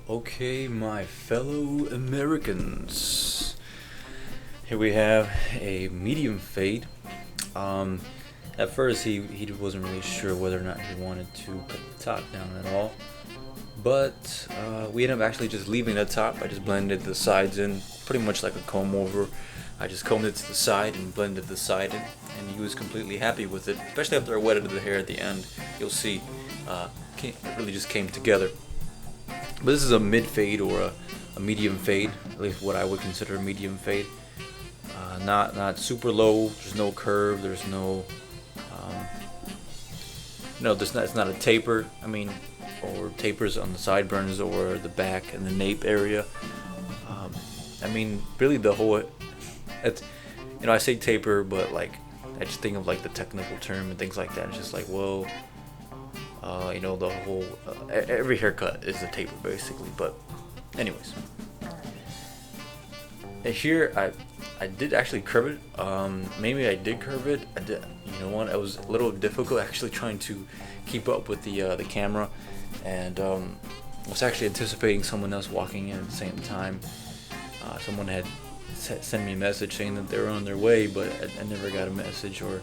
Okay, my fellow Americans. Here we have a medium fade. Um, at first, he wasn't really sure whether or not he wanted to cut the top down at all. But we ended up actually just leaving the top. I just blended the sides in, pretty much like a comb over. I just combed it to the side and blended the side in, and he was completely happy with it. Especially after I wetted the hair at the end, you'll see it really just came together. But this is a mid fade or a medium fade, at least what I would consider a medium fade. Not super low. There's no curve. There's no there's not. It's not a taper. I mean, or tapers on the sideburns or the back and the nape area. I mean, really the whole. It's, I say taper, but like I just think of like the technical term and things like that. It's just like, well, the whole every haircut is a taper basically. But anyways, and here I did actually curve it. Maybe I did curve it. I did. You know what? It was a little difficult actually trying to keep up with the camera, and was actually anticipating someone else walking in at the same time. Someone had sent me a message saying that they were on their way, but I never got a message or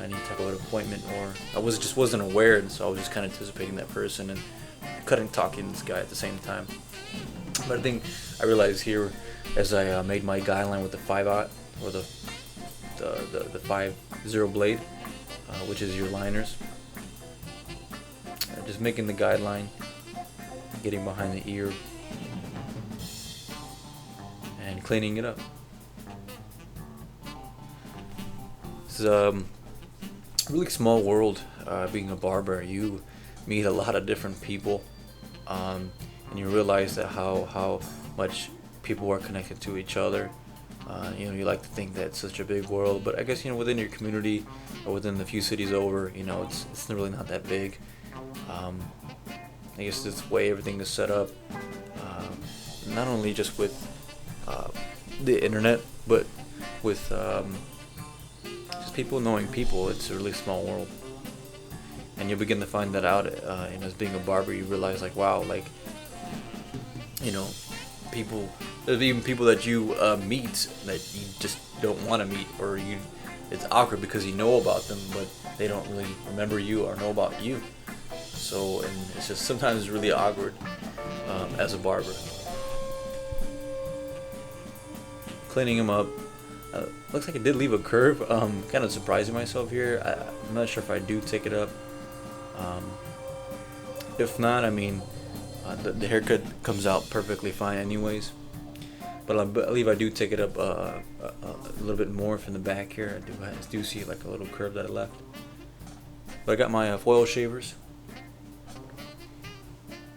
any type of appointment, or I wasn't aware, and so I was just kind of anticipating that person and couldn't talk to this guy at the same time. But I think I realized here as I made my guideline with the 5/0 or the 5-0 blade, which is your liners. Just making the guideline, getting behind the ear, and cleaning it up. It's a really small world. Being a barber, you meet a lot of different people, and you realize that how much people are connected to each other. You like to think that it's such a big world, but I guess within your community or within the few cities over, it's really not that big. I guess this way everything is set up, not only just with the internet, but with just people knowing people. It's a really small world, and you begin to find that out. As being a barber, you realize like, wow, like people. There's even people that you meet that you just don't want to meet, or it's awkward because you know about them, but they don't really remember you or know about you. So, and it's just sometimes really awkward as a barber. Cleaning them up. Looks like I did leave a curve. Kind of surprising myself here. I'm not sure if I do take it up. If not, I mean, the haircut comes out perfectly fine anyways. But I believe I do take it up a little bit more from the back here. I do see like a little curve that I left. But I got my foil shavers,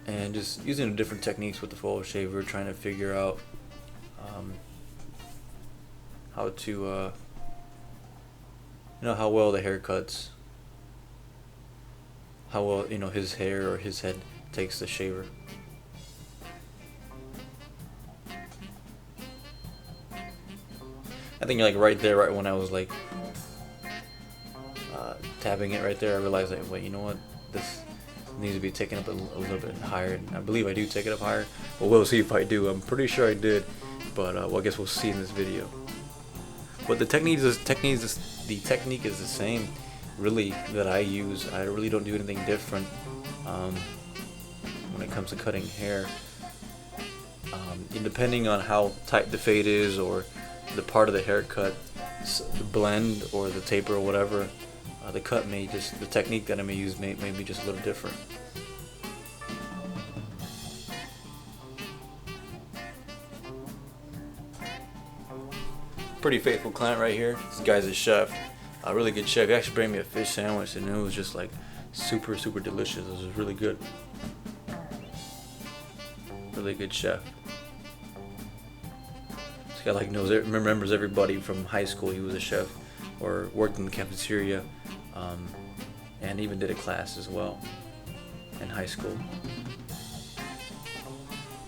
and just using different techniques with the foil shaver, trying to figure out how to how well the hair cuts, how well his hair or his head takes the shaver. I think like right there, right when I was like tapping it right there, I realized like, wait, you know what, this needs to be taken up a little bit higher. And I believe I do take it up higher. Well, we'll see if I do. I'm pretty sure I did, but well, I guess we'll see in this video. But the technique is the same, really, that I use. I really don't do anything different when it comes to cutting hair. Depending on how tight the fade is, or the part of the haircut, the blend or the taper or whatever, the technique that I may use may be just a little different. Pretty faithful client right here. This guy's a chef, a really good chef. He actually brought me a fish sandwich, and it was just like super delicious. It was really good. Really good chef. This guy like remembers everybody from high school. He was a chef or worked in the cafeteria, and even did a class as well in high school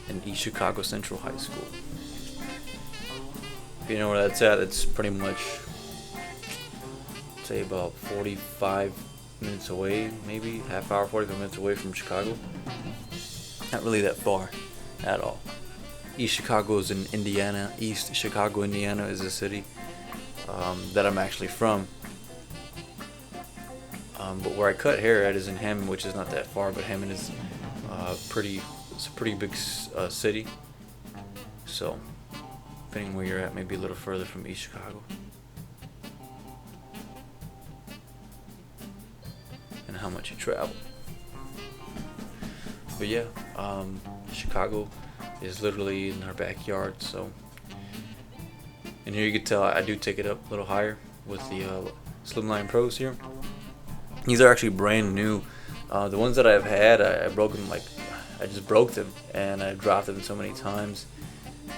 in East Chicago Central High School. If you know where that's at, it's pretty much, say, about 45 minutes away, maybe half hour, 45 minutes away from Chicago. Not really that far at all. East Chicago is in Indiana. East Chicago, Indiana is a city that I'm actually from. But where I cut hair at is in Hammond, which is not that far. But Hammond is it's a pretty big city. So, depending where you're at, maybe a little further from East Chicago. And how much you travel. But yeah, Chicago is literally in our backyard. So, and here you can tell I do take it up a little higher with the Slimline Pros here. These are actually brand new. The ones that I've had, I broke them I just broke them, and I dropped them so many times,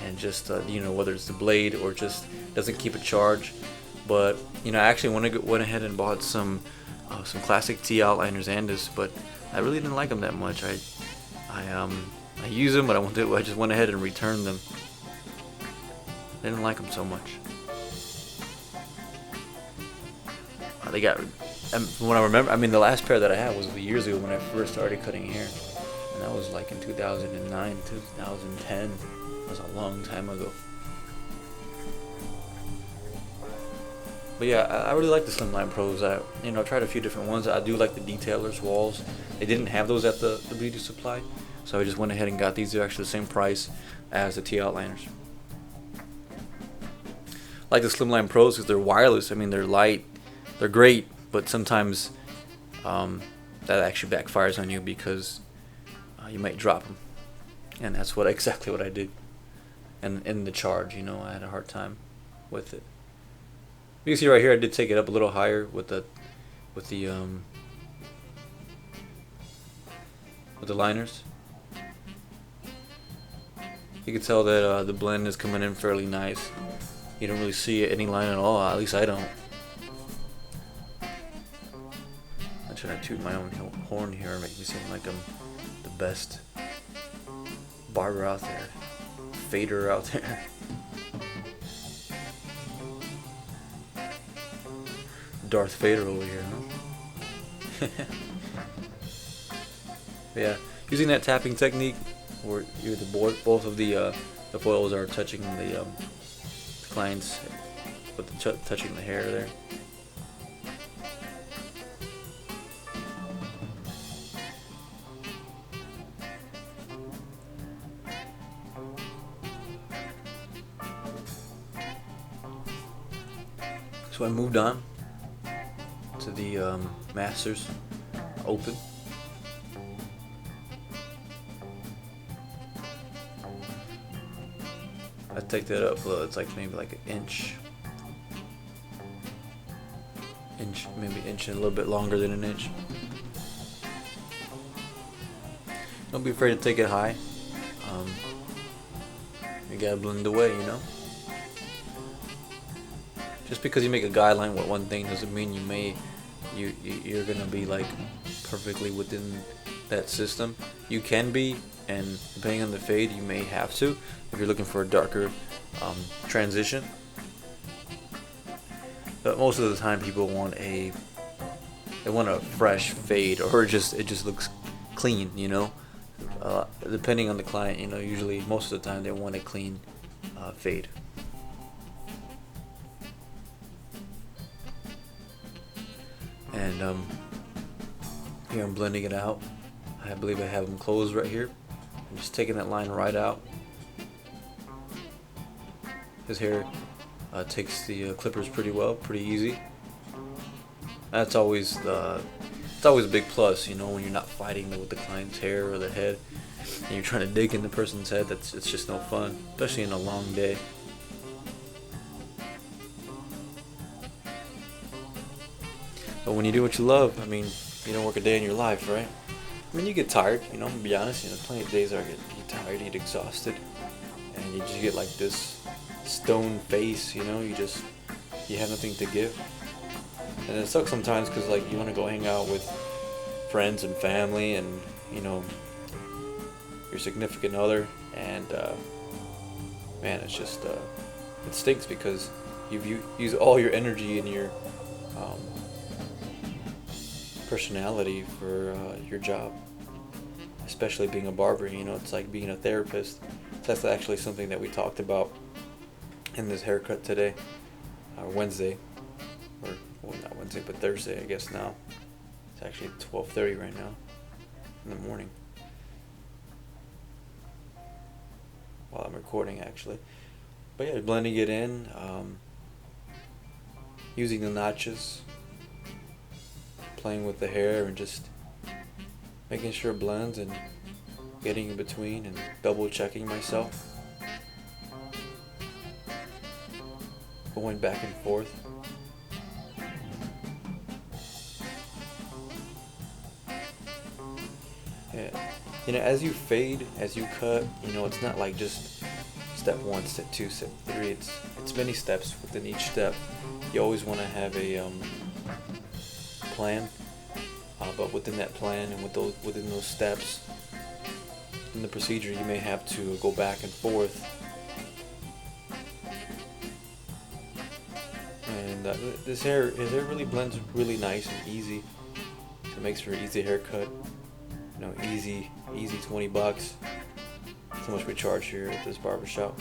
and just whether it's the blade or just doesn't keep a charge. But I actually went ahead and bought some classic T outliners and this, but I really didn't like them that much. I use them, but I just went ahead and returned them. I didn't like them so much. They got. From what I remember, the last pair that I had was years ago when I first started cutting hair, and that was like in 2009, 2010. That was a long time ago. But yeah, I really like the Slimline Pros. I tried a few different ones. I do like the Detailers walls. They didn't have those at the beauty supply, so I just went ahead and got these. They're actually the same price as the T outliners. I like the Slimline Pros because they're wireless. They're light, they're great. But sometimes that actually backfires on you because you might drop them, and that's exactly what I did. And in the charge, I had a hard time with it. You can see right here, I did take it up a little higher with the liners. You can tell that the blend is coming in fairly nice. You don't really see any line at all. At least I don't. I'm trying to toot my own horn here and make me seem like I'm the best barber out there, fader out there. Darth Vader over here, huh? Yeah, using that tapping technique where both of the foils are touching the clients with touching the hair there. So I moved on to the Masters Open. I take that up. It's like maybe like an inch, maybe inch and a little bit longer than an inch. Don't be afraid to take it high. You gotta blend away, Just because you make a guideline with one thing doesn't mean you're gonna be like perfectly within that system. You can be, and depending on the fade, you may have to if you're looking for a darker transition. But most of the time, people want a fresh fade, or it just looks clean, depending on the client, usually most of the time they want a clean fade. And here I'm blending it out. I believe I have them closed right here. I'm just taking that line right out. His hair takes the clippers pretty well, pretty easy. That's always it's always a big plus, when you're not fighting with the client's hair or their head, and you're trying to dig in the person's head. It's just no fun, especially in a long day. But when you do what you love, you don't work a day in your life, right? You get tired, I'm gonna be honest, plenty of days I get tired, you get exhausted, and you just get like this stone face, you have nothing to give. And it sucks sometimes because you want to go hang out with friends and family and, your significant other, and man, it's just, it stinks because you've used all your energy and your personality for your job. especially being a barber. You know, it's like being a therapist. That's actually something that we talked about in this haircut today, Wednesday, or well, not Wednesday, but Thursday, I guess now. It's actually 12:30 right now in the morning while I'm recording, actually. But yeah, blending it in, using the notches, playing with the hair, and just making sure it blends and getting in between and double checking myself, going back and forth. Yeah. You know, as you fade, as you cut, you know, it's not like just step 1, step 2, step 3. It's many steps within each step. You always want to have a plan, but within that plan and within those steps in the procedure, you may have to go back and forth. And his hair really blends really nice and easy. So it makes for an easy haircut. You know, easy $20. That's how much we charge here at this barbershop.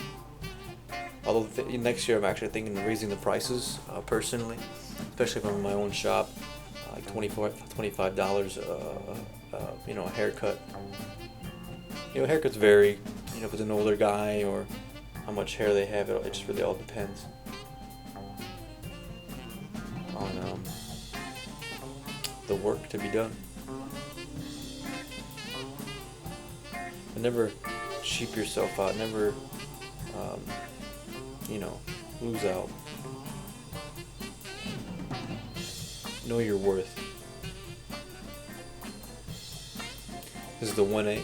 Although next year I'm actually thinking of raising the prices personally, especially if I'm in my own shop, like $25. You know, a haircut. You know, haircuts vary. You know, if it's an older guy or how much hair they have, it just really all depends on the work to be done. But never cheap yourself out. Never, you know, lose out. Know your worth. This is the 1A.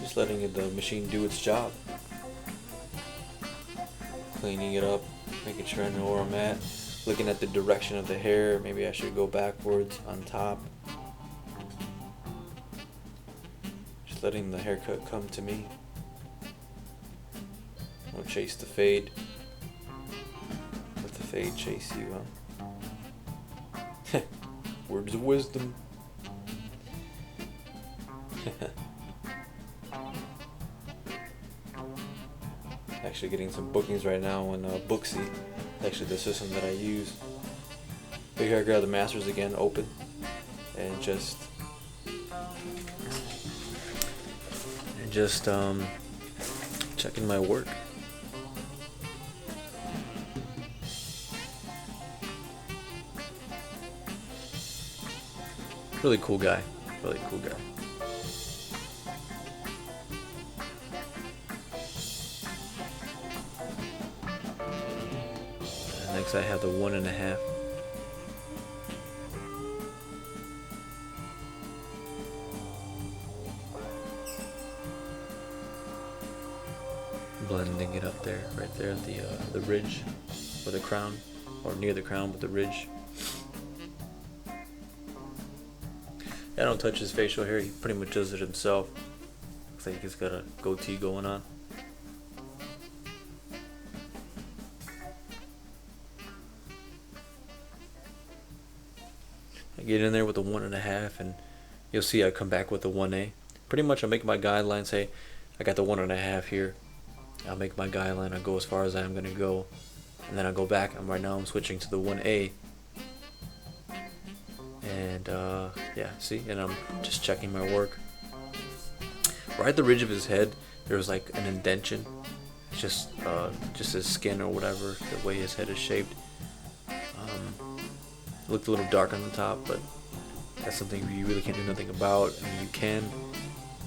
Just letting the machine do its job. Cleaning it up, making sure I know where I'm at. Looking at the direction of the hair. Maybe I should go backwards on top. Just letting the haircut come to me. Don't chase the fade. Let the fade chase you, huh? Words of wisdom. Actually getting some bookings right now on Booksy. Actually the system that I use. But here I grab the masters again, open, and just checking my work. Really cool guy. Really cool guy. Next I have the 1.5. Blending it up there, right there at the ridge, or the crown, or near the crown with the ridge. I don't touch his facial hair, he pretty much does it himself. Looks like he's got a goatee going on. I get in there with the 1.5, and you'll see I come back with the 1A. Pretty much I make my guideline, say I got the 1.5 here. I'll make my guideline, I'll go as far as I'm going to go, and then I'll go back. Right now I'm switching to the 1A. And yeah, see, and I'm just checking my work. Right at the ridge of his head, there was like an indentation. It's just his skin or whatever, the way his head is shaped. It looked a little dark on the top, but that's something you really can't do nothing about. I mean, you can,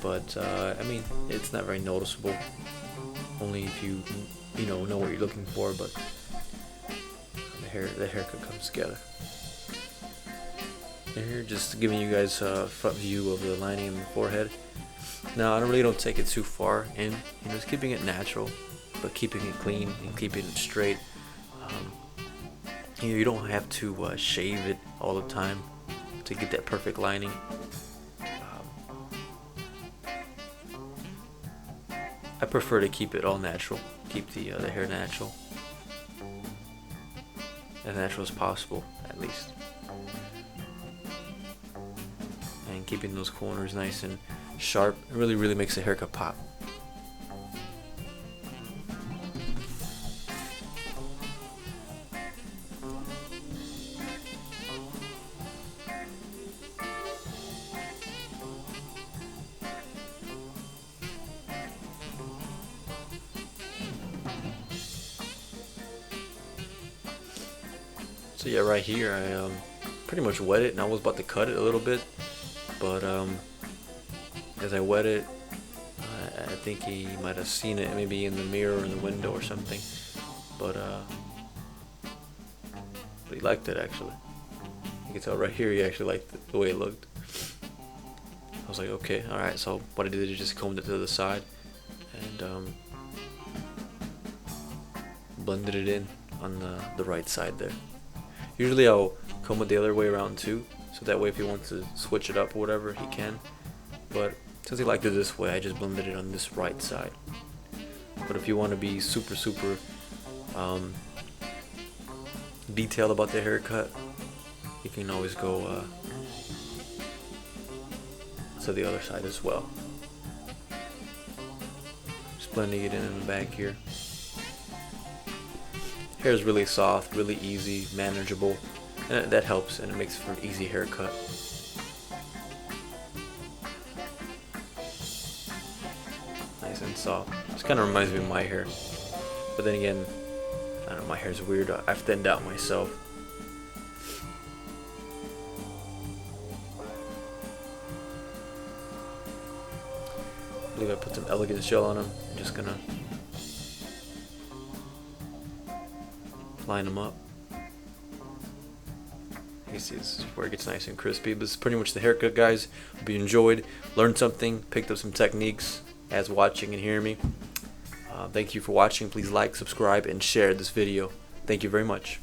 but I mean, it's not very noticeable. Only if you know what you're looking for. But the haircut comes together. And here, just giving you guys a front view of the lining in the forehead. Now, I really don't take it too far in. Just keeping it natural, but keeping it clean and keeping it straight. You don't have to shave it all the time to get that perfect lining. I prefer to keep it all natural, keep the hair natural, as natural as possible, at least, and keeping those corners nice and sharp. It really makes the haircut pop. So yeah, right here I pretty much wet it, and I was about to cut it a little bit, but as I wet it, I think he might have seen it maybe in the mirror or in the window or something, but he liked it actually. You can tell right here he actually liked the way it looked. I was like, okay, alright, so what I did is just combed it to the side and blended it in on the right side there. Usually I'll comb it the other way around too, so that way if he wants to switch it up or whatever, he can. But since he liked it this way, I just blended it on this right side. But if you want to be super detailed about the haircut, you can always go to the other side as well. Just blending it in the back here. Hair is really soft, really easy, manageable, and that helps, and it makes for an easy haircut. Nice and soft. This kind of reminds me of my hair, but then again, I don't know, my hair's weird. I've thinned out myself. I believe I put some Elegance gel on them. I'm just gonna line them up. You see, this is where it gets nice and crispy. But this is pretty much the haircut, guys. Hope you enjoyed, learned something, picked up some techniques as watching and hearing me. Thank you for watching. Please like, subscribe, and share this video. Thank you very much.